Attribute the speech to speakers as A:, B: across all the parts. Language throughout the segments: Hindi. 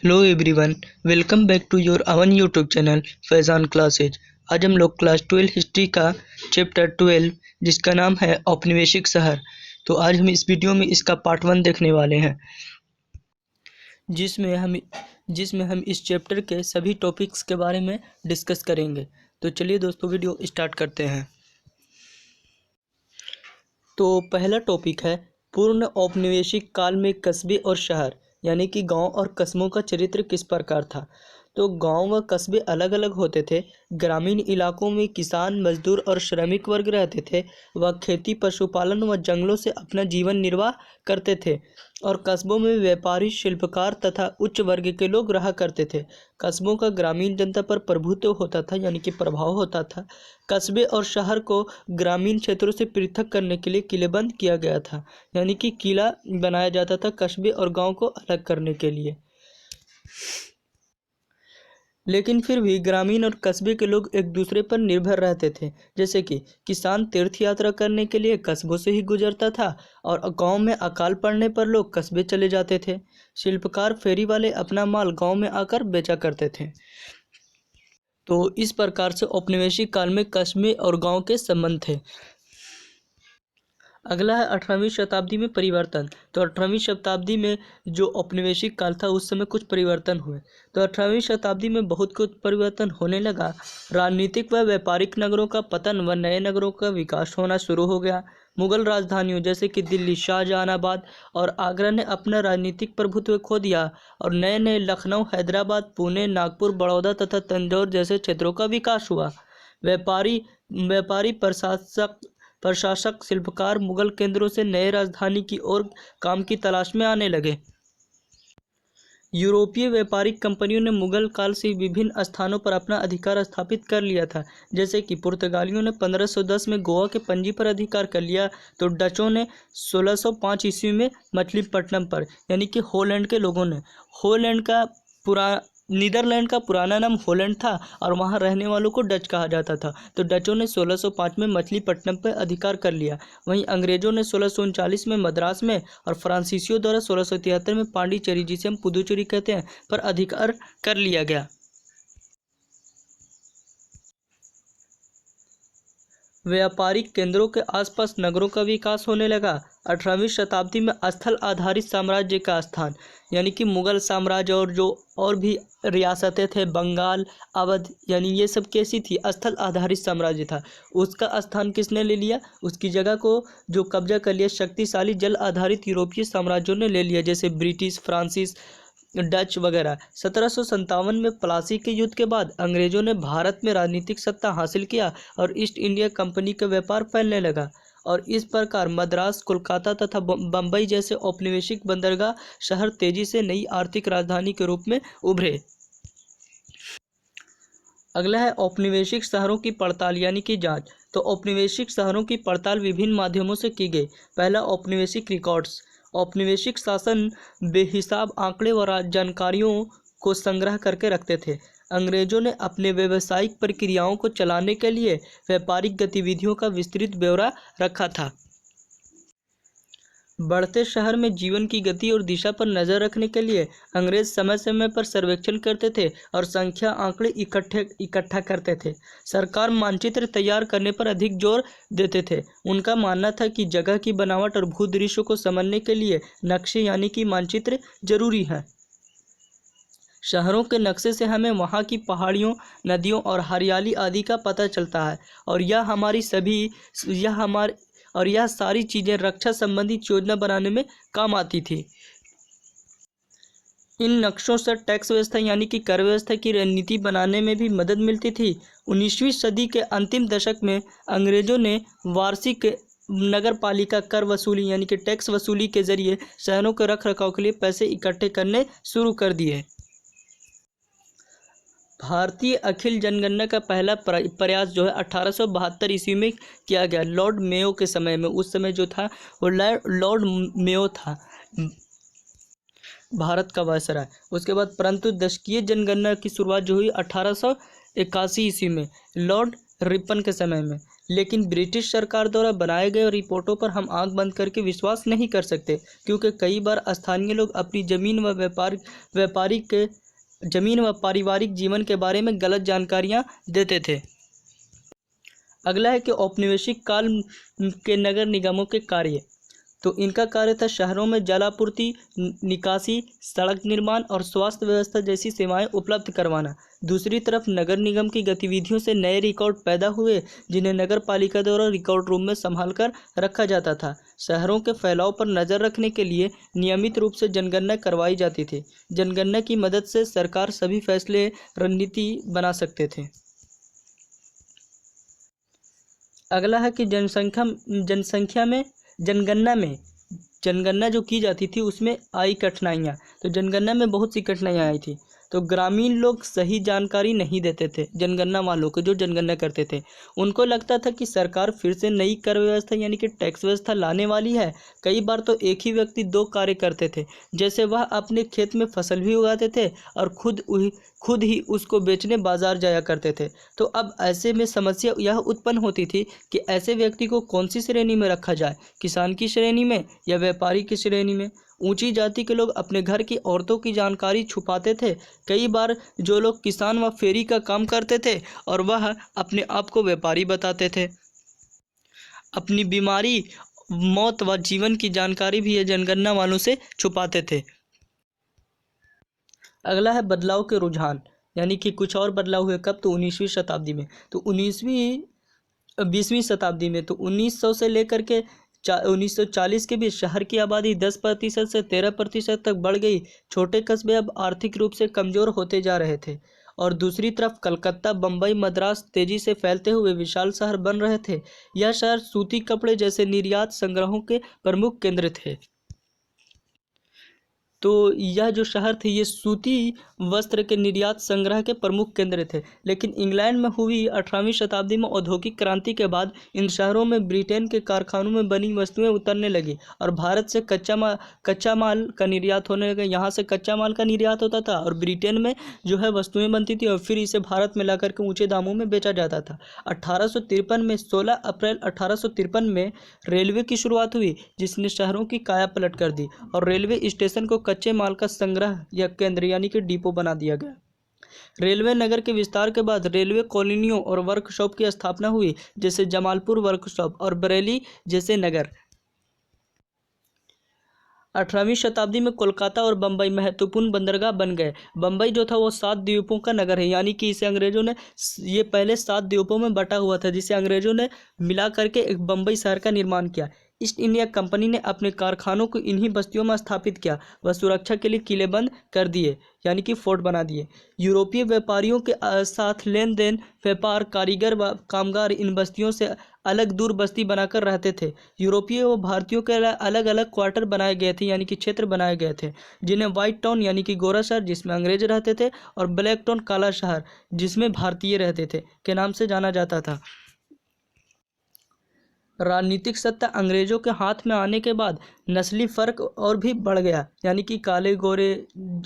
A: Hello everyone, welcome back to your own YouTube channel Faizan classes. आज हम लोग क्लास 12 हिस्ट्री का चैप्टर 12 जिसका नाम है औपनिवेशिक शहर। तो आज हम इस वीडियो में इसका पार्ट 1 देखने वाले हैं, जिसमें हम इस चैप्टर के सभी टॉपिक्स के बारे में डिस्कस करेंगे। तो चलिए दोस्तों, वीडियो स्टार्ट करते हैं। तो पहला टॉपिक है पूर्ण औपनिवेशिक काल में कस्बे और शहर यानी कि गांव और कस्बों का चरित्र किस प्रकार था। तो गांव व कस्बे अलग अलग होते थे। ग्रामीण इलाकों में किसान, मजदूर और श्रमिक वर्ग रहते थे। वह खेती, पशुपालन व जंगलों से अपना जीवन निर्वाह करते थे। और कस्बों में व्यापारी, शिल्पकार तथा उच्च वर्ग के लोग रहा करते थे। कस्बों का ग्रामीण जनता पर प्रभुत्व होता था यानी कि प्रभाव होता था। कस्बे और शहर को ग्रामीण क्षेत्रों से पृथक करने के लिए किलेबंद किया गया था, यानी कि किला बनाया जाता था कस्बे और गांव को अलग करने के लिए। लेकिन फिर भी ग्रामीण और कस्बे के लोग एक दूसरे पर निर्भर रहते थे। जैसे कि किसान तीर्थ यात्रा करने के लिए कस्बों से ही गुजरता था और गांव में अकाल पड़ने पर लोग कस्बे चले जाते थे। शिल्पकार, फेरी वाले अपना माल गांव में आकर बेचा करते थे। तो इस प्रकार से औपनिवेशिक काल में कस्बे और गांव के संबंध थे। अगला है 18वीं शताब्दी में परिवर्तन। तो 18वीं शताब्दी में जो औपनिवेशिक काल था उस समय कुछ परिवर्तन हुए। तो 18वीं शताब्दी में बहुत कुछ परिवर्तन होने लगा। राजनीतिक व व्यापारिक नगरों का पतन व नए नगरों का विकास होना शुरू हो गया। मुगल राजधानियों जैसे कि दिल्ली, शाहजहानाबाद और आगरा ने अपना राजनीतिक प्रभुत्व खो दिया और नए नए लखनऊ, हैदराबाद, पुणे, नागपुर, बड़ौदा तथा तंजौर जैसे क्षेत्रों का विकास हुआ। व्यापारी प्रशासक, शिल्पकार मुगल केंद्रों से नए राजधानी की ओर काम की तलाश में आने लगे। यूरोपीय व्यापारिक कंपनियों ने मुगल काल से विभिन्न स्थानों पर अपना अधिकार स्थापित कर लिया था। जैसे कि पुर्तगालियों ने 1510 में गोवा के पणजी पर अधिकार कर लिया, तो डचों ने 1605 ईस्वी में मछलीपट्टनम पर, यानी कि हॉलैंड के लोगों ने नीदरलैंड का पुराना नाम हॉलैंड था और वहां रहने वालों को डच कहा जाता था। तो डचों ने 1605 में मछलीपट्टनम पर अधिकार कर लिया। वहीं अंग्रेजों ने 1639 में मद्रास में और फ्रांसीसियों द्वारा 1673 में पांडिचेरी, जिसे हम पुदुचेरी कहते हैं, पर अधिकार कर लिया गया। व्यापारिक केंद्रों के आसपास नगरों का विकास होने लगा। 18वीं शताब्दी में स्थल आधारित साम्राज्य का स्थान, यानी कि मुगल साम्राज्य और जो और भी रियासतें थे, बंगाल, अवध, यानी ये सब कैसी थी, स्थल आधारित साम्राज्य था। उसका स्थान किसने ले लिया? उसकी जगह को जो कब्जा कर लिया, शक्तिशाली जल आधारित यूरोपीय साम्राज्यों ने ले लिया, जैसे ब्रिटिश, फ्रांसीस, डच वगैरह। 1757 में प्लासी के युद्ध के बाद अंग्रेजों ने भारत में राजनीतिक सत्ता हासिल किया और ईस्ट इंडिया कंपनी का व्यापार फैलने लगा और इस प्रकार मद्रास, कोलकाता तथा बम्बई जैसे औपनिवेशिक बंदरगाह शहर तेजी से नई आर्थिक राजधानी के रूप में उभरे। अगला है औपनिवेशिक शहरों की पड़ताल यानी कि जांच। तो औपनिवेशिक शहरों की पड़ताल विभिन्न माध्यमों से की गई। पहला, औपनिवेशिक रिकॉर्ड्स। औपनिवेशिक शासन बेहिसाब आंकड़े व जानकारियों को संग्रह करके रखते थे। अंग्रेजों ने अपने व्यावसायिक प्रक्रियाओं को चलाने के लिए व्यापारिक गतिविधियों का विस्तृत ब्यौरा रखा था। बढ़ते शहर में जीवन की गति और दिशा पर नजर रखने के लिए अंग्रेज समय समय पर सर्वेक्षण करते थे और संख्या आंकड़े इकट्ठा करते थे। सरकार मानचित्र तैयार करने पर अधिक जोर देते थे। उनका मानना था कि जगह की बनावट और भूदृश्य को समझने के लिए नक्शे यानी कि मानचित्र जरूरी है। शहरों के नक्शे से हमें वहाँ की पहाड़ियों, नदियों और हरियाली आदि का पता चलता है और यह सारी चीज़ें रक्षा संबंधी योजना बनाने में काम आती थी। इन नक्शों से टैक्स व्यवस्था यानी कि कर व्यवस्था की रणनीति बनाने में भी मदद मिलती थी। 19वीं सदी के अंतिम दशक में अंग्रेजों ने वार्षिक नगर पालिका कर वसूली यानी कि टैक्स वसूली के जरिए शहरों के रख रखाव के लिए पैसे इकट्ठे करने शुरू कर दिए। भारतीय अखिल जनगणना का पहला प्रयास जो है 1872 ईस्वी में किया गया, लॉर्ड मेयो के समय में। उस समय जो था वो लॉर्ड मेयो था, भारत का वायसराय। उसके बाद परंतु दशकीय जनगणना की शुरुआत जो हुई 1881 ईस्वी में, लॉर्ड रिपन के समय में। लेकिन ब्रिटिश सरकार द्वारा बनाए गए रिपोर्टों पर हम आंख बंद करके विश्वास नहीं कर सकते, क्योंकि कई बार स्थानीय लोग अपनी जमीन व पारिवारिक जीवन के बारे में गलत जानकारियां देते थे। अगला है कि औपनिवेशिक काल के नगर निगमों के कार्य। तो इनका कार्य था शहरों में जलापूर्ति, निकासी, सड़क निर्माण और स्वास्थ्य व्यवस्था जैसी सेवाएं उपलब्ध करवाना। दूसरी तरफ नगर निगम की गतिविधियों से नए रिकॉर्ड पैदा हुए, जिन्हें नगर पालिका द्वारा रिकॉर्ड रूम में संभाल कर रखा जाता था। शहरों के फैलाव पर नज़र रखने के लिए नियमित रूप से जनगणना करवाई जाती थी। जनगणना की मदद से सरकार सभी फैसले रणनीति बना सकते थे। अगला है कि जनगणना जो की जाती थी उसमें आई कठिनाइयाँ। तो जनगणना में बहुत सी कठिनाइयाँ आई थी। तो ग्रामीण लोग सही जानकारी नहीं देते थे। जनगणना वालों को, जो जनगणना करते थे, उनको लगता था कि सरकार फिर से नई कर व्यवस्था यानी कि टैक्स व्यवस्था लाने वाली है। कई बार तो एक ही व्यक्ति दो कार्य करते थे, जैसे वह अपने खेत में फसल भी उगाते थे और खुद ही उसको बेचने बाजार जाया करते थे। तो अब ऐसे में समस्या यह उत्पन्न होती थी कि ऐसे व्यक्ति को कौन सी श्रेणी में रखा जाए, किसान की श्रेणी में या व्यापारी की श्रेणी में। ऊंची जाति के लोग अपने घर की औरतों की जानकारी छुपाते थे। कई बार जो लोग किसान व फेरी का काम करते थे और वह अपने आप को व्यापारी बताते थे। अपनी बीमारी, मौत व जीवन की जानकारी भी ये जनगणना वालों से छुपाते थे। अगला है बदलाव के रुझान, यानी कि कुछ और बदलाव हुए कब, तो 19वीं शताब्दी में। तो 20वीं शताब्दी में तो 1900 से लेकर के 1940 के बीच शहर की आबादी 10% से 13% तक बढ़ गई। छोटे कस्बे अब आर्थिक रूप से कमज़ोर होते जा रहे थे और दूसरी तरफ कलकत्ता, बम्बई, मद्रास तेजी से फैलते हुए विशाल शहर बन रहे थे। यह शहर सूती कपड़े जैसे निर्यात संग्रहों के प्रमुख केंद्र थे। तो यह जो शहर थे ये सूती वस्त्र के निर्यात संग्रह के प्रमुख केंद्र थे। लेकिन इंग्लैंड में हुई 18वीं शताब्दी में औद्योगिक क्रांति के बाद इन शहरों में ब्रिटेन के कारखानों में बनी वस्तुएं उतरने लगी और भारत से कच्चा माल का निर्यात होने लगा। यहाँ से कच्चा माल का निर्यात होता था और ब्रिटेन में जो है वस्तुएं बनती थी और फिर इसे भारत में ला करके ऊँचे दामों में बेचा जाता था। 16 अप्रैल 1853 में रेलवे की शुरुआत हुई, जिसने शहरों की काया पलट कर दी और रेलवे स्टेशन को कच्चे माल का संग्रह या केंद्र यानी कि डिपो बना दिया गया। रेलवे नगर के विस्तार के बाद रेलवे कॉलोनियों और वर्कशॉप की स्थापना हुई, जैसे जमालपुर वर्कशॉप और बरेली जैसे नगर। 18वीं शताब्दी में कोलकाता और बम्बई महत्वपूर्ण बंदरगाह बन गए। बम्बई जो था वो 7 द्वीपों का नगर है, यानी कि इसे अंग्रेजों ने, ये पहले 7 द्वीपों में बटा हुआ था, जिसे अंग्रेजों ने मिला करके एक बम्बई शहर का निर्माण किया। ईस्ट इंडिया कंपनी ने अपने कारखानों को इन्हीं बस्तियों में स्थापित किया। वह सुरक्षा के लिए किले बंद कर दिए, यानी कि फोर्ट बना दिए। यूरोपीय व्यापारियों के साथ लेन देन, व्यापार, कारीगर व कामगार इन बस्तियों से अलग दूर बस्ती बनाकर रहते थे। यूरोपीय व भारतीयों के अलग अलग क्वार्टर बनाए गए थे, यानी कि क्षेत्र बनाए गए थे, जिन्हें व्हाइट टाउन यानी कि गोरा शहर जिसमें अंग्रेज रहते थे और ब्लैक टाउन काला शहर जिसमें भारतीय रहते थे के नाम से जाना जाता था। राजनीतिक सत्ता अंग्रेजों के हाथ में आने के बाद नस्ली फ़र्क और भी बढ़ गया, यानी कि काले गोरे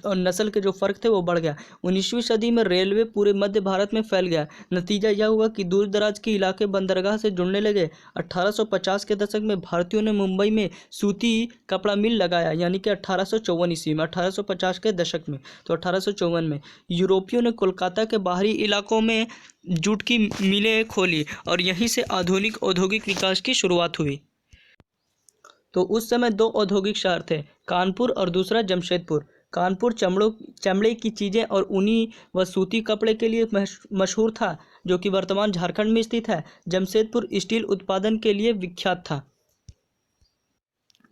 A: और नस्ल के जो फ़र्क थे वो बढ़ गया। 19वीं सदी में रेलवे पूरे मध्य भारत में फैल गया। नतीजा यह हुआ कि दूर दराज के इलाके बंदरगाह से जुड़ने लगे। 1850 के दशक में भारतीयों ने मुंबई में सूती कपड़ा मिल लगाया, यानी कि 1854 ईस्वी में, 1850 के दशक में। तो 1854 में यूरोपियों ने कोलकाता के बाहरी इलाकों में जूट की मिलें खोली और यहीं से आधुनिक औद्योगिक विकास की शुरुआत हुई। तो उस समय 2 औद्योगिक शहर थे, कानपुर और दूसरा जमशेदपुर। कानपुर चमड़े की चीज़ें और ऊनी व सूती कपड़े के लिए मशहूर था, जो कि वर्तमान झारखंड में स्थित है। जमशेदपुर स्टील उत्पादन के लिए विख्यात था।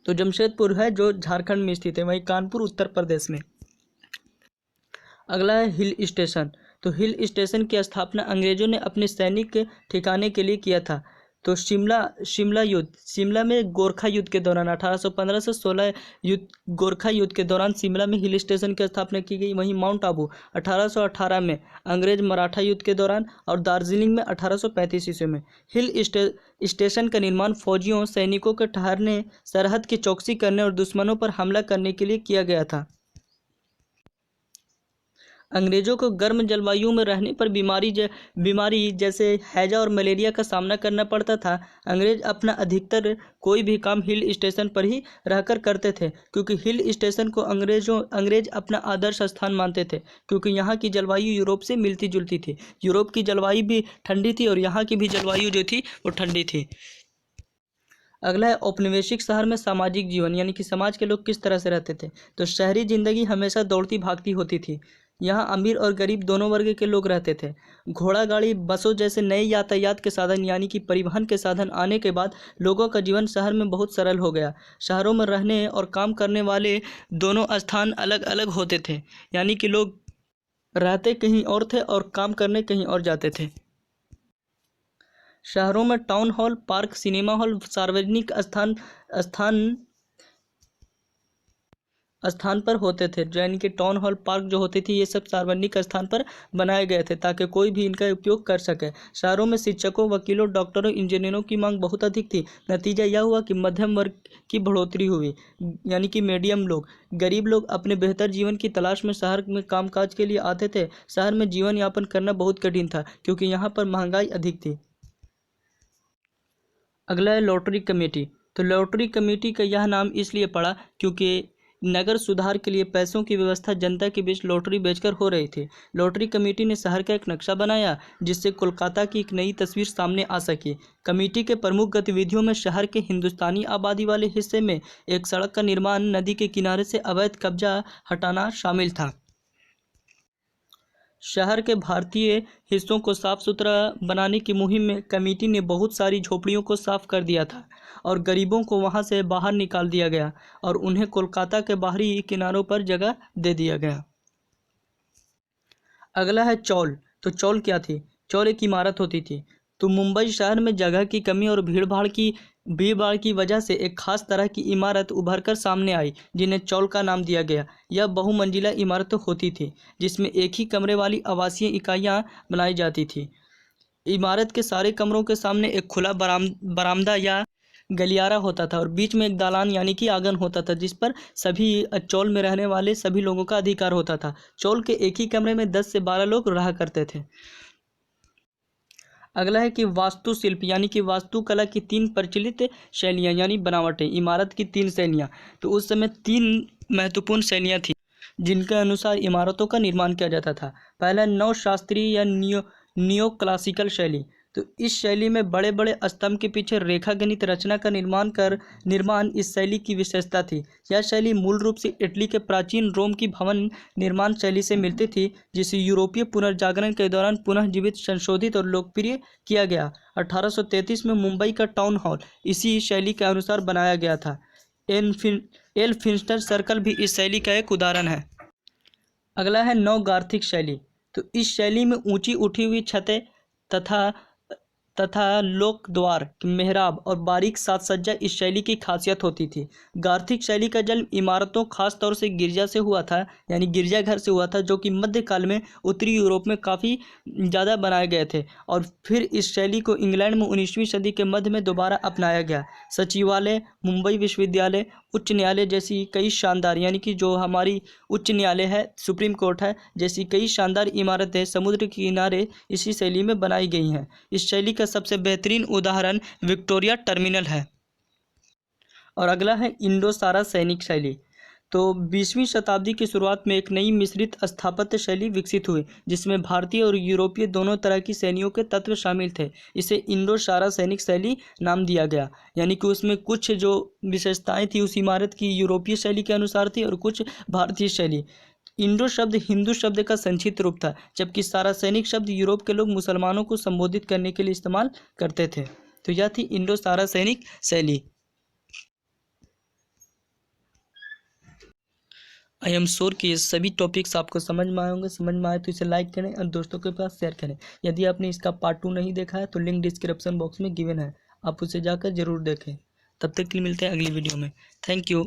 A: तो जमशेदपुर है जो झारखंड में स्थित है, वहीं कानपुर उत्तर प्रदेश में। अगला है हिल स्टेशन। तो हिल स्टेशन की स्थापना अंग्रेजों ने अपने सैनिक ठिकाने के लिए किया था। तो शिमला युद्ध, शिमला में गोरखा युद्ध के दौरान 1815 से 16 गोरखा युद्ध के दौरान शिमला में हिल स्टेशन की स्थापना की गई। वहीं माउंट आबू 1818 में अंग्रेज मराठा युद्ध के दौरान और दार्जिलिंग में 1835 ईस्वी में। हिल स्टेशन का निर्माण फौजियों, सैनिकों के ठहरने, सरहद की चौकसी करने और दुश्मनों पर हमला करने के लिए किया गया था। अंग्रेजों को गर्म जलवायु में रहने पर बीमारी जैसे हैजा और मलेरिया का सामना करना पड़ता था। अंग्रेज अपना अधिकतर कोई भी काम हिल स्टेशन पर ही रहकर करते थे, क्योंकि हिल स्टेशन को अंग्रेज अपना आदर्श स्थान मानते थे, क्योंकि यहाँ की जलवायु यूरोप से मिलती जुलती थी। यूरोप की जलवायु भी ठंडी थी और यहाँ की भी जलवायु जो थी वो ठंडी थी। अगला है औपनिवेशिक शहर में सामाजिक जीवन, यानी कि समाज के लोग किस तरह से रहते थे। तो शहरी जिंदगी हमेशा दौड़ती भागती होती थी। यहाँ अमीर और गरीब दोनों वर्ग के लोग रहते थे। घोड़ा गाड़ी, बसों जैसे नए यातायात के साधन यानी कि परिवहन के साधन आने के बाद लोगों का जीवन शहर में बहुत सरल हो गया। शहरों में रहने और काम करने वाले दोनों स्थान अलग अलग होते थे, यानी कि लोग रहते कहीं और थे और काम करने कहीं और जाते थे। शहरों में town hall, park, cinema hall सार्वजनिक स्थान पर होते थे, यानी कि टाउन हॉल, पार्क जो होती थी ये सब सार्वजनिक स्थान पर बनाए गए थे ताकि कोई भी इनका उपयोग कर सके। शहरों में शिक्षकों, वकीलों, डॉक्टरों, इंजीनियरों की मांग बहुत अधिक थी। नतीजा यह हुआ कि मध्यम वर्ग की बढ़ोतरी हुई, यानी कि मीडियम लोग। गरीब लोग अपने बेहतर जीवन की तलाश में शहर में कामकाज के लिए आते थे। शहर में जीवन यापन करना बहुत कठिन था, क्योंकि यहाँ पर महंगाई अधिक थी। अगला है लॉटरी कमेटी। तो लॉटरी कमेटी का यह नाम इसलिए पड़ा क्योंकि नगर सुधार के लिए पैसों की व्यवस्था जनता के बीच लॉटरी बेचकर हो रही थी। लॉटरी कमेटी ने शहर का एक नक्शा बनाया जिससे कोलकाता की एक नई तस्वीर सामने आ सकी। कमेटी के प्रमुख गतिविधियों में शहर के हिंदुस्तानी आबादी वाले हिस्से में एक सड़क का निर्माण, नदी के किनारे से अवैध कब्जा हटाना शामिल था। शहर के भारतीय हिस्सों को साफ सुथरा बनाने की मुहिम में कमेटी ने बहुत सारी झोपड़ियों को साफ कर दिया था और गरीबों को वहां से बाहर निकाल दिया गया और उन्हें कोलकाता के बाहरी किनारों पर जगह दे दिया गया। अगला है चौल। तो चौल क्या थी? चौल एक इमारत होती थी। तो मुंबई शहर में जगह की कमी और भीड़ भाड़ की वजह से एक खास तरह की इमारत उभरकर सामने आई जिन्हें चौल का नाम दिया गया। यह बहुमंजिला इमारत होती थी जिसमें एक ही कमरे वाली आवासीय इकाइयां बनाई जाती थी। इमारत के सारे कमरों के सामने एक खुला बरामदा या गलियारा होता था और बीच में एक दालान यानी कि आंगन होता था जिस पर सभी चौल में रहने वाले सभी लोगों का अधिकार होता था। चौल के एक ही कमरे में 10 से 12 लोग रहा करते थे। अगला है कि वास्तुशिल्प, यानी कि वास्तुकला की 3 प्रचलित शैलियाँ यानी बनावटें। इमारत की 3 शैलियाँ। तो उस समय 3 महत्वपूर्ण शैलियाँ थी जिनके अनुसार इमारतों का निर्माण किया जाता था। पहला नव शास्त्रीय या नियो क्लासिकल शैली। तो इस शैली में बड़े बड़े स्तंभ के पीछे रेखा गणित रचना का निर्माण इस शैली की विशेषता थी। यह शैली मूल रूप से इटली के प्राचीन रोम की भवन निर्माण शैली से मिलती थी, जिसे यूरोपीय पुनर्जागरण के दौरान पुनः जीवित, संशोधित और लोकप्रिय किया गया। 1833 में मुंबई का टाउन हॉल इसी शैली के अनुसार बनाया गया था। एल्फिंस्टन सर्कल भी इस शैली का एक उदाहरण है। अगला है नव गार्थिक शैली। तो इस शैली में ऊंची उठी हुई छतें तथा लोक द्वार, मेहराब और बारीक साज सज्जा इस शैली की खासियत होती थी। गार्थिक शैली का जन्म इमारतों खास तौर से गिरजा से हुआ था, यानी गिरजाघर से हुआ था, जो कि मध्यकाल में उत्तरी यूरोप में काफ़ी ज़्यादा बनाए गए थे और फिर इस शैली को इंग्लैंड में 19वीं सदी के मध्य में दोबारा अपनाया गया। सचिवालय, मुंबई विश्वविद्यालय, उच्च न्यायालय जैसी कई शानदार, यानी कि जो हमारी उच्च न्यायालय है, सुप्रीम कोर्ट है, जैसी कई शानदार इमारतें समुद्र के किनारे इसी शैली में बनाई गई हैं। इस शैली का सबसे बेहतरीन उदाहरण विक्टोरिया टर्मिनल है। और अगला है इंडो सारा सैनिक शैली। तो 20वीं शताब्दी की शुरुआत में एक नई मिश्रित स्थापत्य शैली विकसित हुई जिसमें भारतीय और यूरोपीय दोनों तरह की शैलियों के तत्व शामिल थे। इसे इंडो सारा सैनिक शैली नाम दिया गया, यानी कि उसमें कुछ जो विशेषताएं थी उस इमारत की यूरोपीय शैली के अनुसार थी और कुछ भारतीय शैली। इंडो शब्द हिंदू शब्द का संक्षिप्त रूप था, जबकि सारा सैनिक शब्द यूरोप के लोग मुसलमानों को संबोधित करने के लिए इस्तेमाल करते थे। तो यह थी इंडो सारा सैनिक शैली। आई एम श्योर कि ये सभी टॉपिक्स आपको समझ में आए होंगे। समझ में आए तो इसे लाइक करें और दोस्तों के पास शेयर करें। यदि आपने इसका पार्ट 2 नहीं देखा है तो लिंक डिस्क्रिप्शन बॉक्स में गिवन है, आप उसे जाकर जरूर देखें। तब तक के लिए मिलते हैं अगली वीडियो में। Thank you.